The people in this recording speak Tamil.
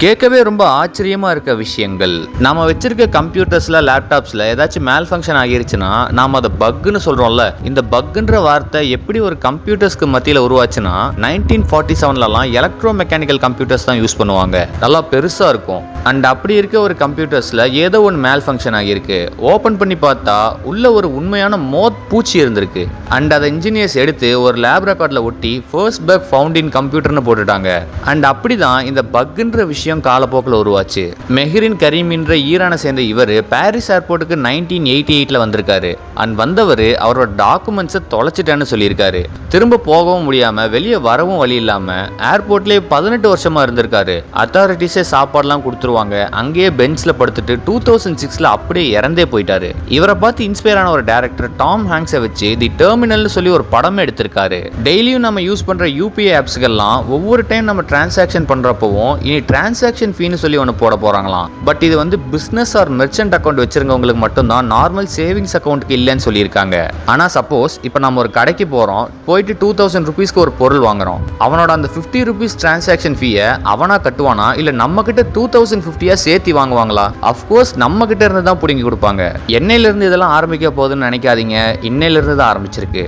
கேட்கவே ரொம்ப ஆச்சரியமா இருக்க விஷயங்கள். நாம வச்சிருக்க கம்ப்யூட்டர்ஸ்ல லேப்டாப்ஸ்ல ஏதாச்சும் மேல் ஃபங்க்ஷன் ஆகிருச்சுன்னா நாம அதை பக்குன்னு சொல்றோம்ல. இந்த பக்குன்ற வார்த்தை எப்படி ஒரு கம்ப்யூட்டர்ஸ்க்கு மத்தியில உருவாச்சுன்னா 1947லலாம் எலக்ட்ரோ மெக்கானிக்கல் கம்ப்யூட்டர்ஸ் தான் யூஸ் பண்ணுவாங்க. நல்லா பெருசா இருக்கும். அண்ட் அப்படி இருக்க ஒரு கம்ப்யூட்டர்ஸ்ல ஏதோ ஒன்று மேல் ஃபங்க்ஷன் ஆகியிருக்கு. ஓபன் பண்ணி பார்த்தா உள்ள ஒரு உண்மையான மோத் பூச்சி இருந்திருக்கு. அண்ட் அதை இன்ஜினியர்ஸ் எடுத்து ஒரு லேப் ரெக்கார்ட்ல ஒட்டி ஃபர்ஸ்ட் பக் ஃபவுண்ட் இன் கம்ப்யூட்டர்னு போட்டுட்டாங்க. அண்ட் அப்படிதான் இந்த பக்குன்ற விஷயம் காலப்போக்கில் உருவாச்சு. மெஹ்ரின் கரீம் என்ற ஈரானை சேர்ந்த இவர் பாரிஸ் ஏர்போர்ட்டுக்கு 1988ல வந்திருக்காரு. அண்ட் வந்தவர் அவரோட டாக்குமெண்ட்ஸை தொலைச்சிட்டேன்னு சொல்லியிருக்காரு. திரும்ப போகவும் முடியாம வெளியே வரவும் வழி இல்லாம ஏர்போர்ட்லேயே 18 வருஷமா இருந்திருக்காரு. அத்தாரிட்டிஸே சாப்பாடுலாம் கொடுத்துருவாங்க. அங்கேயே பெஞ்ச்ல படுத்துட்டு 2006ல அப்படியே இறந்தே போயிட்டாரு. இவரை பார்த்து இன்ஸ்பயர் ஆன ஒரு டைரக்டர் டாம் ஹாங்க்ஸை வச்சு தி டெர்மினல்னு சொல்லி ஒரு படமே எடுத்திருக்காரு. டெய்லியும் நம்ம யூஸ் பண்ற யூபிஐ ஆப்ஸ்கள்லாம் ஒவ்வொரு டைம் நம்ம டிரான்சாக்ஷன் பண்றப்பவும் இனி டிரான்சாக்ஷன் ஃபீன்னு சொல்லி ஒன்று போட போறாங்களாம். பட் இது வந்து பிசினஸ் ஆர் மெர்ச்சன்ட் அக்கௌண்ட் வச்சிருக்கவங்களுக்கு மட்டும்தான், நார்மல் சேவிங்ஸ் அக்கௌண்ட்டுக்கு இல்லைன்னு சொல்லியிருக்காங்க. ஆனால் சப்போஸ் இப்போ நம்ம ஒரு கடைக்கு போகிறோம், போயிட்டு 2000 ருபீஸ்க்கு ஒரு பொருள் வாங்குறோம். அவனோட அந்த 50 ருபீஸ் டிரான்சாக்ஷன் ஃபீயை அவனா கட்டுவானா இல்லை நம்ம கிட்ட 2050 சேர்த்து வாங்குவாங்களா? அஃப்கோர்ஸ் நம்ம கிட்ட இருந்து தான் பிடிங்கி கொடுப்பாங்க. என்னையிலிருந்து இதெல்லாம் ஆரம்பிக்க போகுதுன்னு நினைக்காதீங்க, இன்னையிலிருந்து தான் ஆரம்பிச்சிருக்கு.